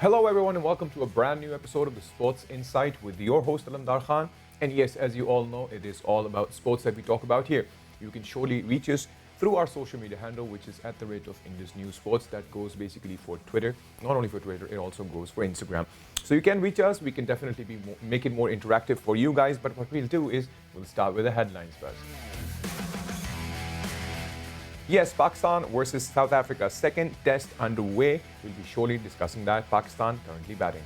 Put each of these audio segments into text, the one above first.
Hello, everyone, and welcome to a brand new episode of the Sports Insight with your host, Alamdar Khan. And yes, as you all know, it is all about sports that we talk about here. You can surely reach us through our social media handle, which is at the rate of Indus News Sports. That goes basically for Twitter. Not only for Twitter, it also goes for Instagram. So you can reach us. We can definitely make it more interactive for you guys. But what we'll do is we'll start with the headlines first. Yes, Pakistan versus South Africa. Second test underway. We'll be surely discussing that. Pakistan currently batting.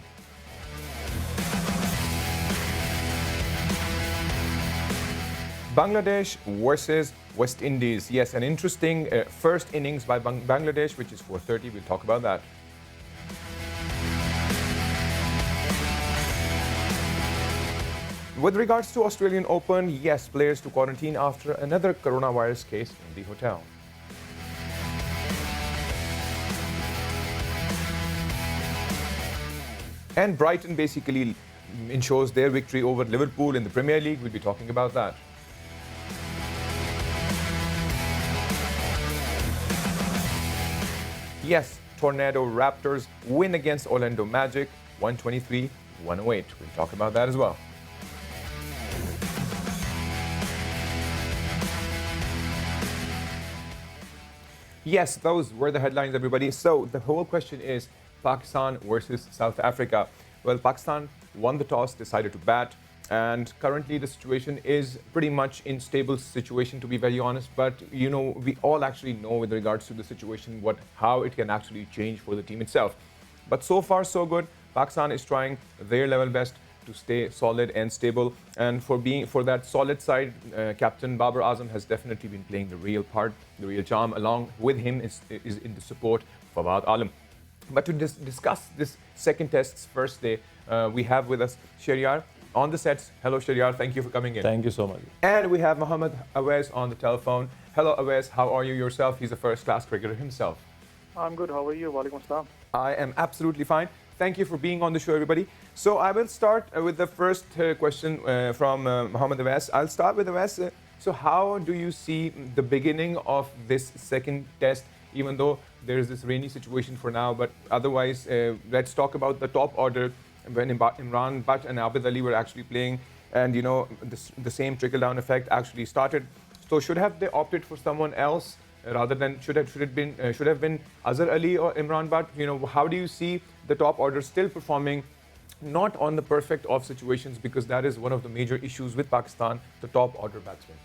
Bangladesh versus West Indies. Yes, an interesting first innings by Bangladesh, which is 4:30. We'll talk about that. With regards to Australian Open, yes, players to quarantine after another coronavirus case in the hotel. And Brighton basically ensures their victory over Liverpool in the Premier League. We'll be talking about that. Yes, Tornado Raptors win against Orlando Magic, 123-108. We'll talk about that as well. Yes, those were the headlines, everybody. So the whole question is Pakistan versus South Africa. Well, Pakistan won the toss, decided to bat, and currently the situation is pretty much in stable situation, to be very honest. But you know, we all actually know with regards to the situation how it can actually change for the team itself. But so far so good. Pakistan is trying their level best to stay solid and stable, and for that solid side, Captain Babar Azam has definitely been playing the real part, the real charm. Along with him is in the support Fawad Alam. But to discuss this second test's first day, we have with us Shahryar on the sets. Hello, Shahryar. Thank you for coming in. Thank you so much. And we have Mohammad Awais on the telephone. Hello, Awais. How are you yourself? He's a first-class cricketer himself. I'm good. How are you? Walaikum assalam. I am absolutely fine. Thank you for being on the show, everybody. So I will start with the first question from Mohammad Awais. I'll start with Awais. So how do you see the beginning of this second test, even though there is this rainy situation for now, but otherwise, let's talk about the top order when Imran Butt and Abid Ali were actually playing, and you know the same trickle-down effect actually started. So should have they opted for someone else rather than should have been Azhar Ali or Imran Butt? You know, how do you see the top order still performing, not on the perfect of situations, because that is one of the major issues with Pakistan, the top order batsmen.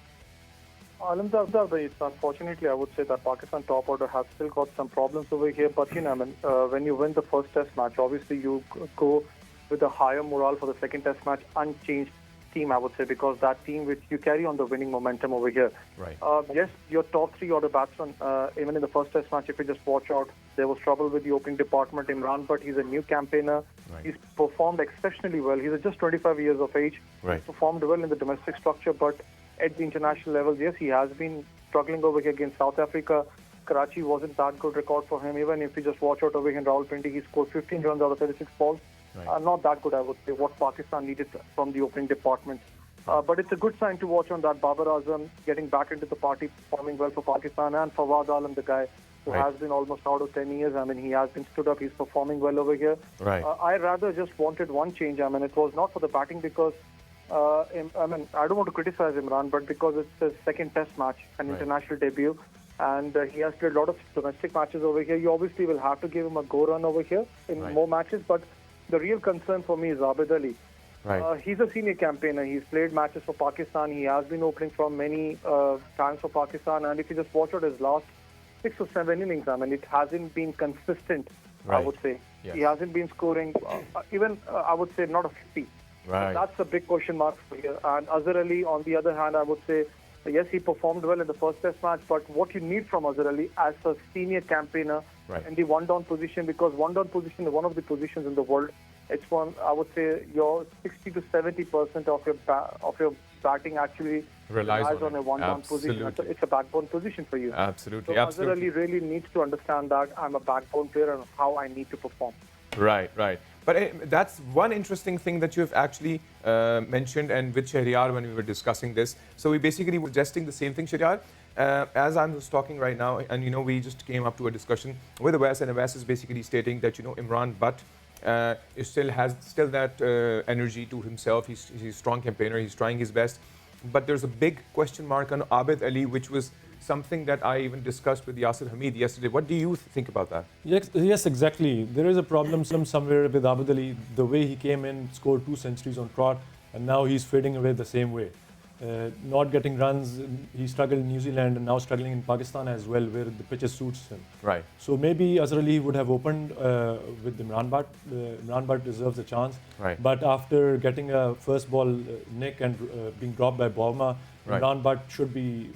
Unfortunately, I would say that Pakistan top order has still got some problems over here. But you know, I mean, when you win the first test match, obviously you go with a higher morale for the second test match, unchanged team, I would say, because that team which you carry on the winning momentum over here. Right. Yes, your top three order batsmen, even in the first test match, if you just watch out, there was trouble with the opening department. Imran, but he's a new campaigner. Right. He's performed exceptionally well. He's just 25 years of age. Right. He's performed well in the domestic structure, but at the international levels, yes, he has been struggling over here against South Africa. Karachi wasn't that good record for him. Even if you just watch out over here in Rawalpindi, he scored 15 runs out of 36 balls. Right. Not that good, I would say, what Pakistan needed from the opening department. But it's a good sign to watch on that. Babar Azam getting back into the party, performing well for Pakistan, and Fawad Alam, the guy who Right. has been almost out of 10 years. I mean, he has been stood up. He's performing well over here. Right. I rather just wanted one change. I mean, it was not for the batting because, I mean, I don't want to criticize Imran, but because it's his second test match, an Right. international debut, and he has played a lot of domestic matches over here. You obviously will have to give him a go run over here in Right. more matches, but the real concern for me is Abid Ali. Right. He's a senior campaigner. He's played matches for Pakistan. He has been opening from many times for Pakistan. And if you just watch out his last 6 or 7 innings, I mean, it hasn't been consistent, I Right. would say. Yes. He hasn't been scoring, even, I would say, not a 50. Right. That's a big question mark for here. And Azhar Ali, on the other hand, I would say, yes, he performed well in the first test match, but what you need from Azhar Ali as a senior campaigner Right. in the one-down position, because one-down position is one of the positions in the world. It's one, I would say, your 60 to 70% of your batting actually Relies on a it. one-down position. Absolutely. It's a backbone position for you. Absolutely. So Azhar Absolutely. Ali really needs to understand that I'm a backbone player and how I need to perform. Right, right. But that's one interesting thing that you have actually mentioned, and with Shahryar when we were discussing this. So we basically were suggesting the same thing, Shahryar. As I'm just talking right now, and you know, we just came up to a discussion with Awais, and Awais is basically stating that, you know, Imran Butt He still has that energy to himself. He's a strong campaigner. He's trying his best. But there's a big question mark on Abid Ali, which was something that I even discussed with Yasir Hamid yesterday. What do you think about that? Yes, exactly. There is a problem somewhere with Abid Ali. The way he came in, scored 2 centuries on trot, and now he's fading away the same way. Not getting runs, he struggled in New Zealand and now struggling in Pakistan as well, where the pitches suits him. Right. So maybe Azhar Ali would have opened with Imran Butt. Imran Butt deserves a chance. Right. But after getting a first ball nick and being dropped by Bowma, Right. Imran Butt should be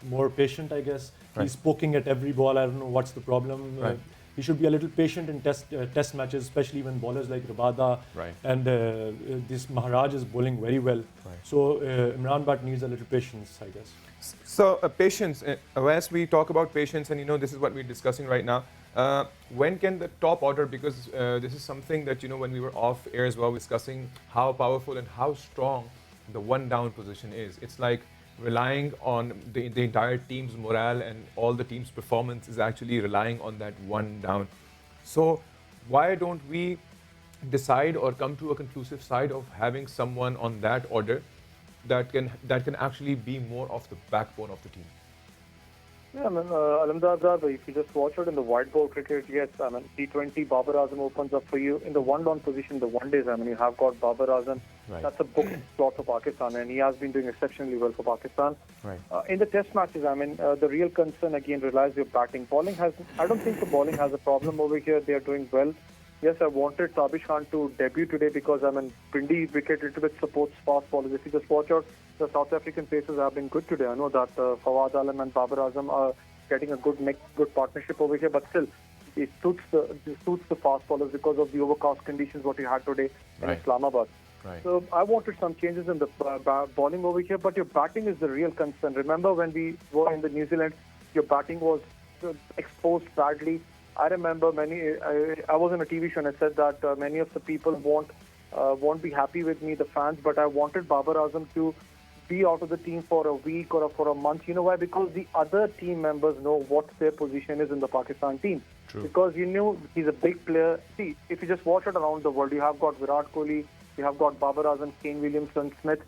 more patient, I guess. Right. He's poking at every ball. I don't know what's the problem. Right. He should be a little patient in test matches, especially when ballers like Rabada Right. and this Maharaj is bowling very well. Right. So Imran Butt needs a little patience, I guess. So patience, as we talk about patience, and this is what we're discussing right now, when can the top order, because this is something that, when we were off air as well, discussing how powerful and how strong the one down position is. It's like relying on the entire team's morale, and all the team's performance is actually relying on that one down. So why don't we decide or come to a conclusive side of having someone on that order that can actually be more of the backbone of the team? Yeah, Alamdar, if you just watch it in the white ball cricket, yes, T20, Babar Azam opens up for you. In the one-down position, the one days, you have got Babar Azam. Right. That's a book slot for Pakistan, and he has been doing exceptionally well for Pakistan. Right. In the test matches, the real concern again relies your batting. I don't think the bowling has a problem over here. They are doing well. Yes, I wanted Tabish Khan to debut today because Pindi wicket little bit supports fast bowlers. If you just watch out, the South African paces have been good today. I know that Fawad Alam and Babar Azam are getting a good partnership over here, but still, it suits the fast bowlers because of the overcast conditions what you had today in Right. Islamabad. Right. So I wanted some changes in the bowling over here, but your batting is the real concern. Remember when we were in the New Zealand, your batting was exposed badly. I remember I was on a TV show and I said that many of the people won't be happy with me, the fans, but I wanted Babar Azam to be out of the team for a week or for a month. You know why? Because the other team members know what their position is in the Pakistan team. True. Because he's a big player. See, if you just watch it around the world, you have got Virat Kohli, you have got Babar Azam, Kane Williamson, Smith.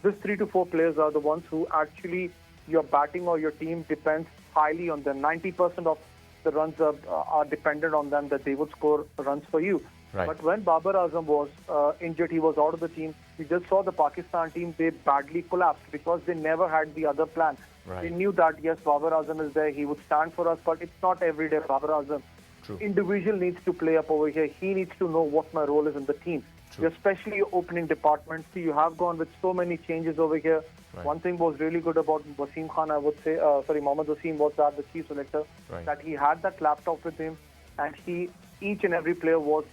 These 3 to 4 players are the ones who actually your batting or your team depends highly on them. 90% of the runs are dependent on them, that they would score runs for you. Right. But when Babar Azam was injured, he was out of the team. We just saw the Pakistan team, they badly collapsed because they never had the other plan. Right. They knew that, yes, Babar Azam is there, he would stand for us, but it's not every day Babar Azam. True. Individual needs to play up over here. He needs to know what my role is in the team. True. Especially your opening department. See, you have gone with so many changes over here. Right. One thing was really good about Wasim Khan, I would say, Mohammad Wasim was that the chief selector, Right. that he had that laptop with him, and each and every player was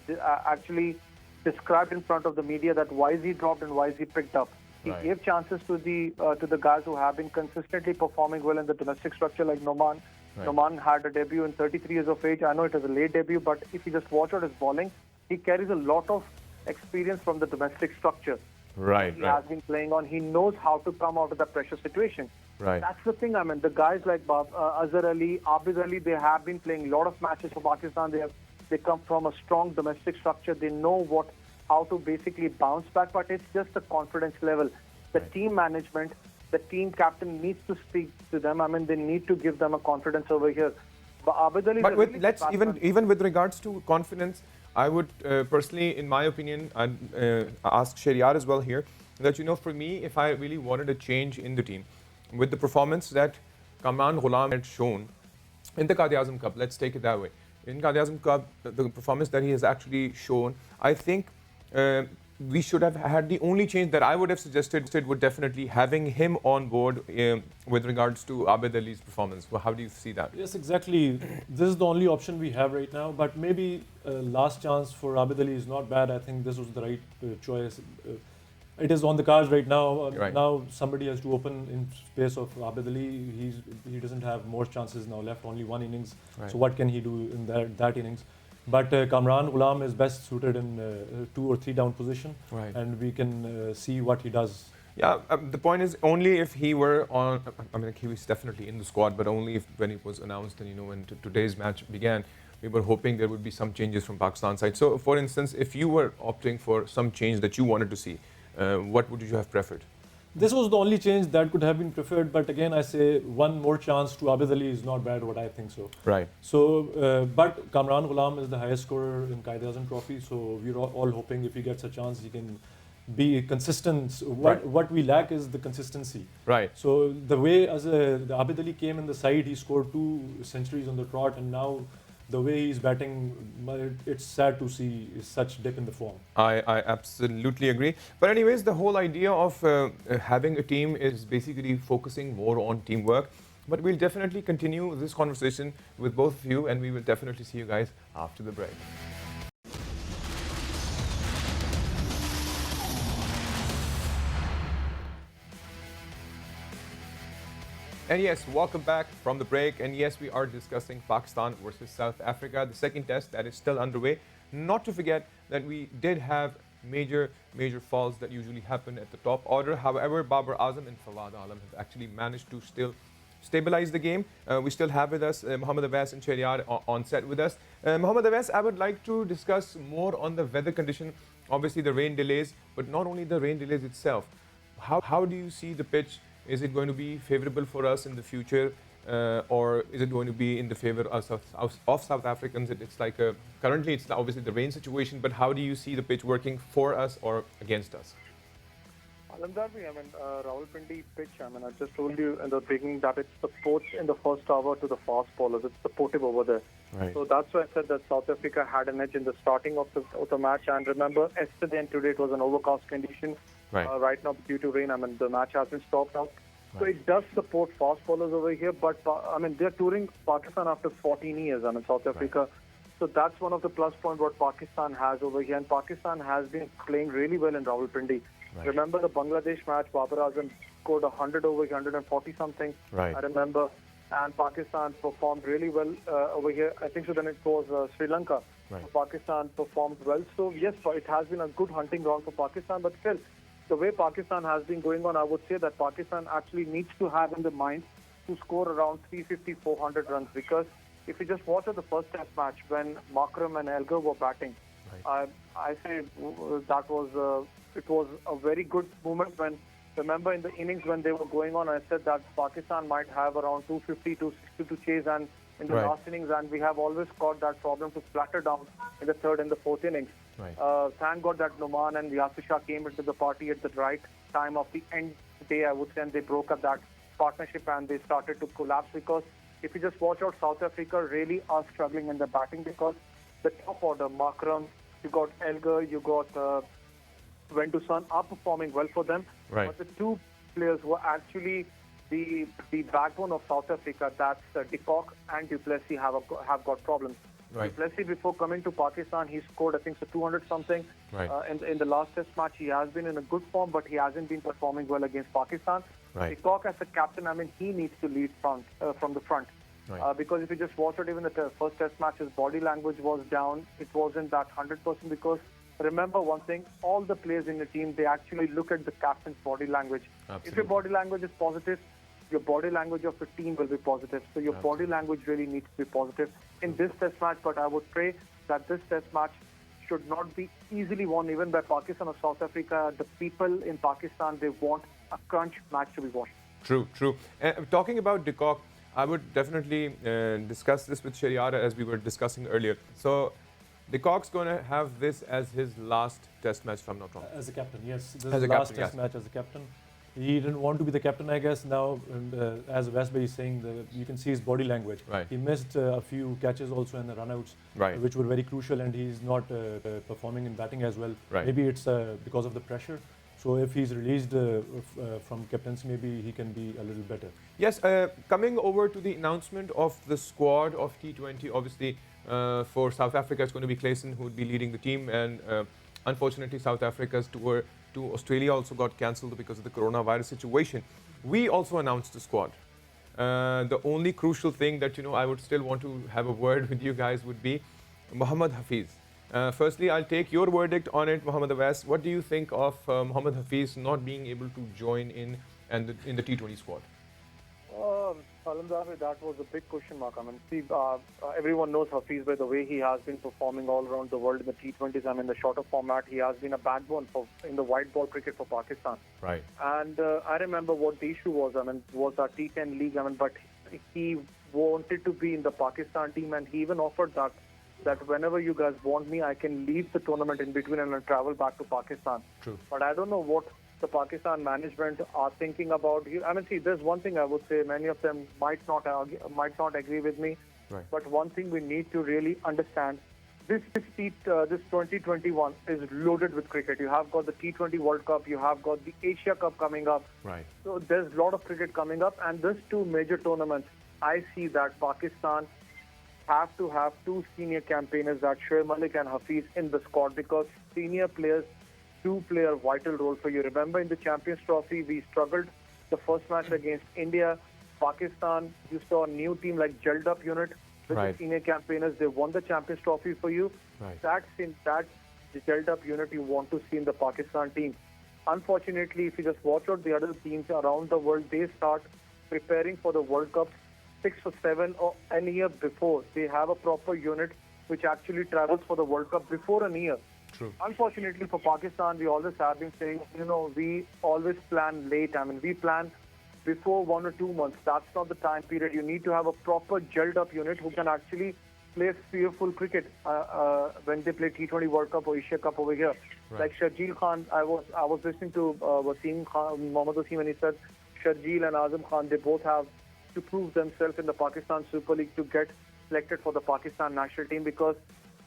actually described in front of the media that why is he dropped and why is he picked up. He Right. gave chances to the guys who have been consistently performing well in the domestic structure, like Noman. Right. Noman had a debut in 33 years of age. I know it was a late debut, but if you just watch out his bowling, he carries a lot of experience from the domestic structure. Right. He Right. has been playing on. He knows how to come out of that pressure situation. Right. That's the thing. The guys like Azhar Ali, Abid Ali, they have been playing a lot of matches for Pakistan. They come from a strong domestic structure. They know how to basically bounce back, but it's just the confidence level. The Right. team management, the team captain needs to speak to them. They need to give them a confidence over here. But Abid Ali, But let's even with regards to confidence, I would personally, in my opinion, I'd ask Shariar as well here, that for me, if I really wanted a change in the team, with the performance that Kamran Ghulam had shown in the Quaid-e-Azam Cup, let's take it that way. In Quaid-e-Azam Cup, the performance that he has actually shown, I think we should have had the only change that I would have suggested would definitely having him on board with regards to Abid Ali's performance. Well, how do you see that? Yes, exactly. This is the only option we have right now. But maybe last chance for Abid Ali is not bad. I think this was the right choice. It is on the cards right now. Right. Now somebody has to open in space of Abid Ali. He doesn't have more chances now left. Only one innings. Right. So what can he do in that innings? But Kamran Ghulam is best suited in 2 or 3 down position. Right. And we can see what he does. Yeah, the point is only if he were on. I mean, he was definitely in the squad, but only if when it was announced and when today's match began. we were hoping there would be some changes from Pakistan side. So, for instance, if you were opting for some change that you wanted to see, what would you have preferred? This was the only change that could have been preferred, but again, I say one more chance to Abid Ali is not bad, what I think so. Right. So, but Kamran Ghulam is the highest scorer in Quaid-e-Azam Trophy, so we're all hoping if he gets a chance, he can be consistent. What we lack is the consistency. Right. So the way the Abid Ali came in the side, he scored 2 centuries on the trot, and now the way he's batting, it's sad to see such dip in the form. I absolutely agree. But anyways, the whole idea of having a team is basically focusing more on teamwork. But we'll definitely continue this conversation with both of you, and we will definitely see you guys after the break. And yes, welcome back from the break. And yes, we are discussing Pakistan versus South Africa, the second test that is still underway. Not to forget that we did have major falls that usually happen at the top order. However, Babar Azam and Fawad Alam have actually managed to still stabilize the game. We still have with us Mohammad Awais and Shahryar on set with us. Mohammad Awais, I would like to discuss more on the weather condition. Obviously, the rain delays, but not only the rain delays itself. How do you see the pitch? Is it going to be favorable for us in the future, or is it going to be in the favor of South Africans? It's like currently it's obviously the rain situation, but how do you see the pitch working for us or against us? Alamdar, Rawalpindi pitch, I just told you in the beginning that it supports in the first hour to the fast bowlers. It's supportive over there. Right. So that's why I said that South Africa had an edge in the starting of the match. And remember, yesterday and today it was an overcast condition. Right now, due to rain, the match has been stopped now. So it does support fast bowlers over here. But, they're touring Pakistan after 14 years, South Africa. Right. So that's one of the plus points what Pakistan has over here. And Pakistan has been playing really well in Rawalpindi. Right. Remember the Bangladesh match, Babar Azam scored 100 over 140 something. Right. I remember. And Pakistan performed really well over here. I think so then it was Sri Lanka. Right. So Pakistan performed well. So yes, it has been a good hunting ground for Pakistan. But still, the way Pakistan has been going on, I would say that Pakistan actually needs to have in the mind to score around 350, 400 runs. Because if you just watch the first test match when Makram and Elgar were batting, right. I say that was it was a very good moment when, remember in the innings when they were going on, I said that Pakistan might have around 250, 260 to chase, and in the last innings, and we have always got that problem to flatter down in the third and the fourth innings. Right. Thank God that Noman and Yasir Shah came into the party at the right time of the end day, I would say, and they broke up that partnership and they started to collapse. Because if you just watch out, South Africa really are struggling in the batting because the top order, Makram, you got Elgar, you got Ventusan are performing well for them. Right. But the two players who are actually the backbone of South Africa, that's de Kock and du Plessis have got problems. Right. Du Plessis, before coming to Pakistan, he scored, I think, 200 something. Right. In the last test match, he has been in a good form, but he hasn't been performing well against Pakistan. Right. De Kock, as a captain, he needs to lead from the front. Right. Because if you just watch it, even the first test match, his body language was down. It wasn't that 100% because remember one thing, all the players in the team, they actually look at the captain's body language. Absolutely. If your body language is positive, your body language of the team will be positive. So your Absolutely. body language really needs to be positive in this test match. But I would pray that this test match should not be easily won even by Pakistan or South Africa. The people in Pakistan, they want a crunch match to be won. True. Talking about de Kock, I would definitely discuss this with Shahryar as we were discussing earlier. So de Kock's going to have this as his last test match, if I'm not wrong. As a captain, yes. This As is a the last captain, test yes. match as a captain. He didn't want to be the captain, I guess. Now, as Westbury is saying, you can see his body language. Right. He missed a few catches also in the runouts, Right. which were very crucial, and he's not performing in batting as well. Right. Maybe it's because of the pressure. So if he's released from captaincy, maybe he can be a little better. Yes, coming over to the announcement of the squad of T20, obviously for South Africa, it's going to be Clayson who would be leading the team. And unfortunately, South Africa's tour to Australia also got cancelled because of the coronavirus situation. We also announced the squad. The only crucial thing that, I would still want to have a word with you guys would be Mohammad Hafiz. Firstly, I'll take your verdict on it, Mohammad Awais. What do you think of Mohammad Hafiz not being able to join in the T20 squad? Alamdar, that was a big question mark. I mean, see, everyone knows Hafiz by the way he has been performing all around the world in the T20s. I mean, the shorter format, he has been a backbone in the white ball cricket for Pakistan. Right. And I remember what the issue was. I mean, was our T10 league. I mean, but he wanted to be in the Pakistan team, and he even offered that whenever you guys want me, I can leave the tournament in between and I'll travel back to Pakistan. True. But I don't know what the Pakistan management are thinking about. I mean, see, there's one thing I would say. Many of them might not agree with me. Right. But one thing we need to really understand: this 2021 is loaded with cricket. You have got the T20 World Cup. You have got the Asia Cup coming up. Right. So there's a lot of cricket coming up, and these two major tournaments, I see that Pakistan have to have two senior campaigners, that Shoaib Malik and Hafiz, in the squad, because senior players do play a vital role for you. Remember, in the Champions Trophy, we struggled the first match against India. Pakistan, you saw a new team like Gelled Up unit with Right. the senior campaigners. They won the Champions Trophy for you. Right. That Gelled Up unit you want to see in the Pakistan team. Unfortunately, if you just watch out the other teams around the world, they start preparing for the World Cup 6 or 7 or a year before. They have a proper unit which actually travels for the World Cup before a year. True. Unfortunately for Pakistan, we always have been saying, we always plan late. I mean, we plan before 1 or 2 months. That's not the time period. You need to have a proper gelled up unit who can actually play fearful cricket when they play T20 World Cup or Asia Cup over here. Right. Like Sharjeel Khan, I was listening to Wasim Khan, Mohammad Wasim, and he said Sharjeel and Azam Khan, they both have to prove themselves in the Pakistan Super League to get selected for the Pakistan national team, because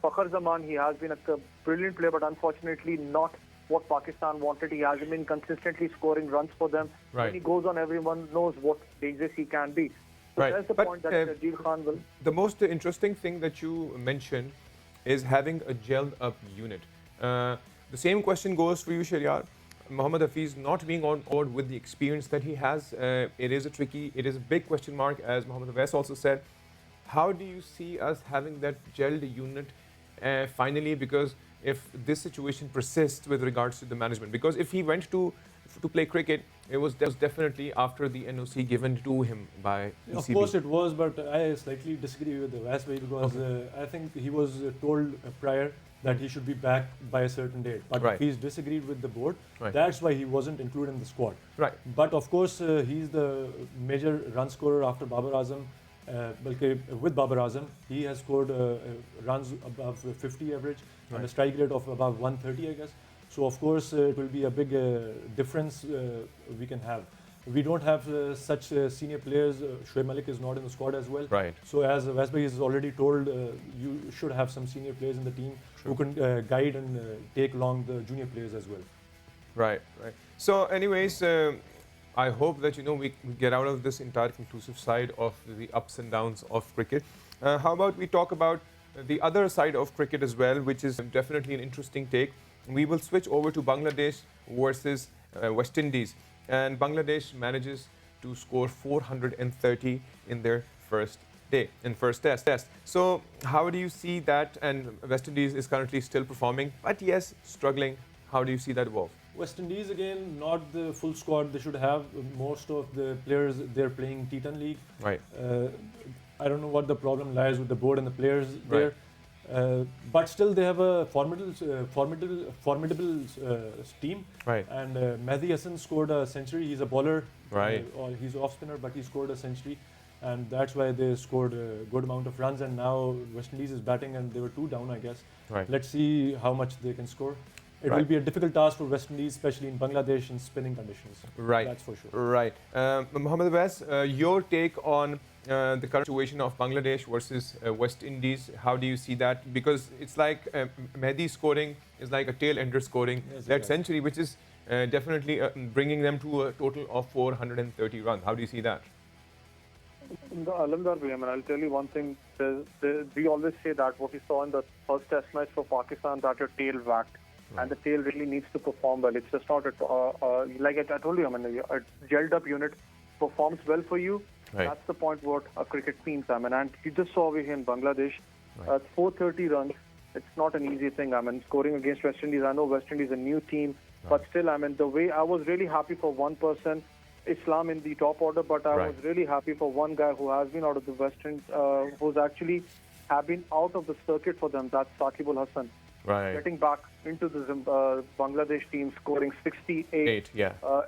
Fakhar Zaman, he has been a brilliant player, but unfortunately not what Pakistan wanted. He hasn't been consistently scoring runs for them. Right. When he goes on, everyone knows what dangerous he can be. So Right. that's the But, point that Sharjeel Khan will. The most interesting thing that you mentioned is having a gelled up unit. The same question goes for you, Sharyar. Mohammad Hafiz not being on board with the experience that he has, it is a big question mark, as Mohammad Hafiz also said. How do you see us having that gelled unit finally? Because if this situation persists with regards to the management, because if he went to play cricket, it was definitely after the NOC given to him by ECB. Of course it was, but I slightly disagree with the Vasway, because I think he was told prior that he should be back by a certain date. But Right. he's disagreed with the board. Right. That's why he wasn't included in the squad. Right. But of course, he's the major run scorer after Babar Azam. With Babar Azam, he has scored runs above 50 average and a Right. strike rate of above 130, I guess. So of course, it will be a big difference we can have. We don't have such senior players. Shoaib Malik is not in the squad as well. Right. So as Vasbhai is already told, you should have some senior players in the team who can guide and take along the junior players as well. Right. So anyways, I hope that we get out of this entire conclusive side of the ups and downs of cricket. How about we talk about the other side of cricket as well, which is definitely an interesting take. We will switch over to Bangladesh versus West Indies, and Bangladesh manages to score 430 in their first test. So how do you see that? And West Indies is currently still performing, but yes, struggling. How do you see that evolve? West Indies, again, not the full squad they should have. Most of the players, they're playing T10 League. Right. I don't know what the problem lies with the board and the players there. But still, they have a formidable team. Right. And Mehdi Hassan scored a century. He's a bowler. Right. Or he's off spinner, but he scored a century. And that's why they scored a good amount of runs. And now West Indies is batting, and they were 2 down, I guess. Right. Let's see how much they can score. It Right. will be a difficult task for West Indies, especially in Bangladesh in spinning conditions. Right. That's for sure. Right. Mohammad Abbas, your take on the current situation of Bangladesh versus West Indies. How do you see that? Because it's like Mehdi scoring is like a tail ender scoring Yes, that exactly. century, which is definitely bringing them to a total of 430 runs. How do you see that? In the Alamdar, I mean, I'll tell you one thing. We always say that what we saw in the first test match for Pakistan, that your tail whacked. And the tail really needs to perform well. It's just not, like I told you, I mean, a gelled up unit performs well for you. Right. That's the point what a cricket means. I mean, and you just saw over here in Bangladesh, 430 runs. It's not an easy thing. I mean, scoring against West Indies. I know West Indies is a new team, but still, I mean, the way I was really happy for one person, Islam in the top order, but I was really happy for one guy who has been out of the West Indies, who's actually have been out of the circuit for them. That's Saqib Al Hasan. Getting back into the Bangladesh team, scoring 68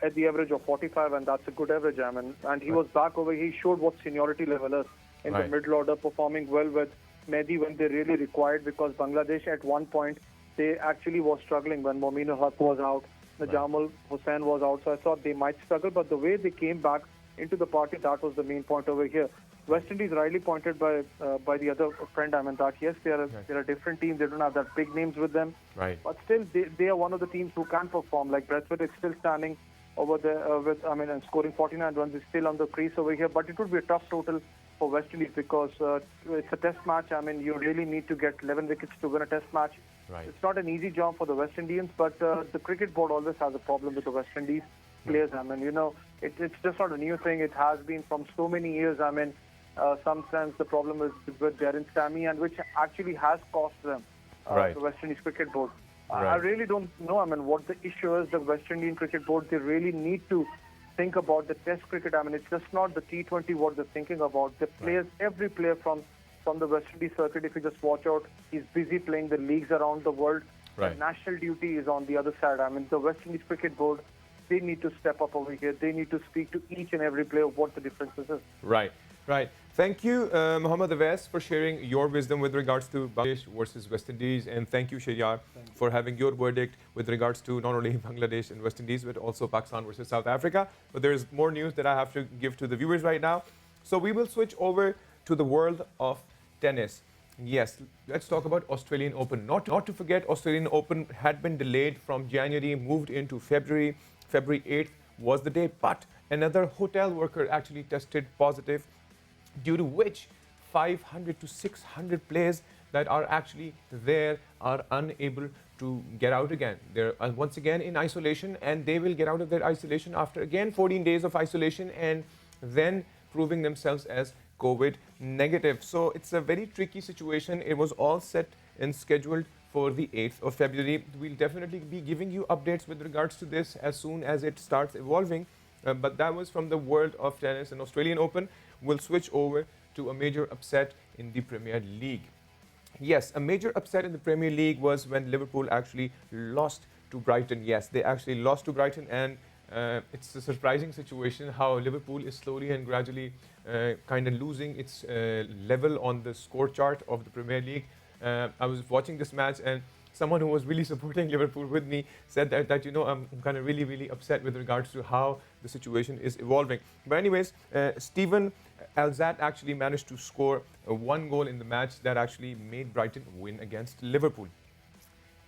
at the average of 45, and that's a good average, I mean. And he was back over. He showed what seniority level is in the middle order, performing well with Mehdi when they really required, because Bangladesh at one point, they actually was struggling when Momin ul-Haq was out, Najamul Hussain was out, so I thought they might struggle, but the way they came back into the party, that was the main point over here. West Indies rightly pointed by the other friend, I mean, that yes, they're a different team. They don't have that big names with them. But still, they are one of the teams who can perform. Like Brathwaite is still standing over there and scoring 49 runs. Is still on the crease over here. But it would be a tough total for West Indies because it's a test match. I mean, you really need to get 11 wickets to win a test match. It's not an easy job for the West Indians, but the cricket board always has a problem with the West Indies players. I mean, it's just not a new thing. It has been from so many years. I mean, sometimes the problem is with Darren Sammy, and which actually has cost them the West Indies cricket board. I really don't know. I mean, what the issue is. The West Indian cricket board, they really need to think about the Test cricket. I mean, it's just not the T20 what they're thinking about. The players, every player from the West Indies circuit, if you just watch out, he's busy playing the leagues around the world. The national duty is on the other side. I mean, the West Indies cricket board, they need to step up over here. They need to speak to each and every player what the differences is. Right. Thank you, Mohammad Awais, for sharing your wisdom with regards to Bangladesh versus West Indies. And thank you, Sharyar, for having your verdict with regards to not only Bangladesh and West Indies, but also Pakistan versus South Africa. But there's more news that I have to give to the viewers right now. So we will switch over to the world of tennis. Yes, let's talk about Australian Open. Not to forget, Australian Open had been delayed from January, moved into February. February 8th was the day, but another hotel worker actually tested positive, due to which 500 to 600 players that are actually there are unable to get out again. They're once again in isolation, and they will get out of their isolation after again 14 days of isolation and then proving themselves as COVID negative. So it's a very tricky situation. It was all set and scheduled for the 8th of February. We'll definitely be giving you updates with regards to this as soon as it starts evolving. But that was from the world of tennis and Australian Open. We'll switch over to a major upset in the Premier League. Yes, a major upset in the Premier League was when Liverpool actually lost to Brighton. Yes, they actually lost to Brighton, and it's a surprising situation how Liverpool is slowly and gradually kind of losing its level on the score chart of the Premier League. I was watching this match, and someone who was really supporting Liverpool with me said that I'm kind of really upset with regards to how the situation is evolving. But anyways, Steven Alzat actually managed to score one goal in the match that actually made Brighton win against Liverpool.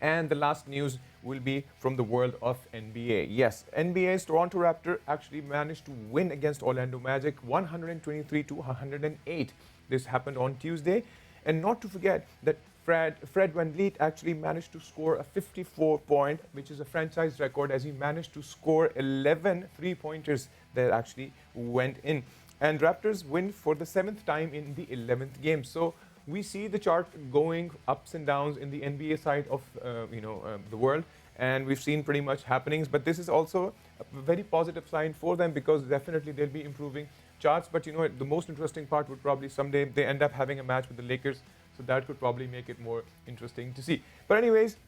And the last news will be from the world of NBA. Yes, NBA's Toronto Raptors actually managed to win against Orlando Magic 123 to 108. This happened on Tuesday. And not to forget that Fred VanVleet actually managed to score a 54-point, which is a franchise record, as he managed to score 11 three-pointers that actually went in. And Raptors win for the 7th time in the 11th game. So we see the chart going ups and downs in the NBA side of the world, and we've seen pretty much happenings. But this is also a very positive sign for them, because definitely they'll be improving charts. But the most interesting part would probably someday they end up having a match with the Lakers, so that could probably make it more interesting to see. But anyways,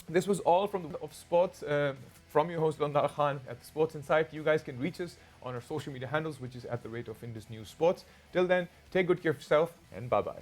this was all from the world of sports from your host Alamdar Khan at Sports Insight. You guys can reach us on our social media handles, which is @Indus News Sports. Till then, take good care of yourself, and bye-bye.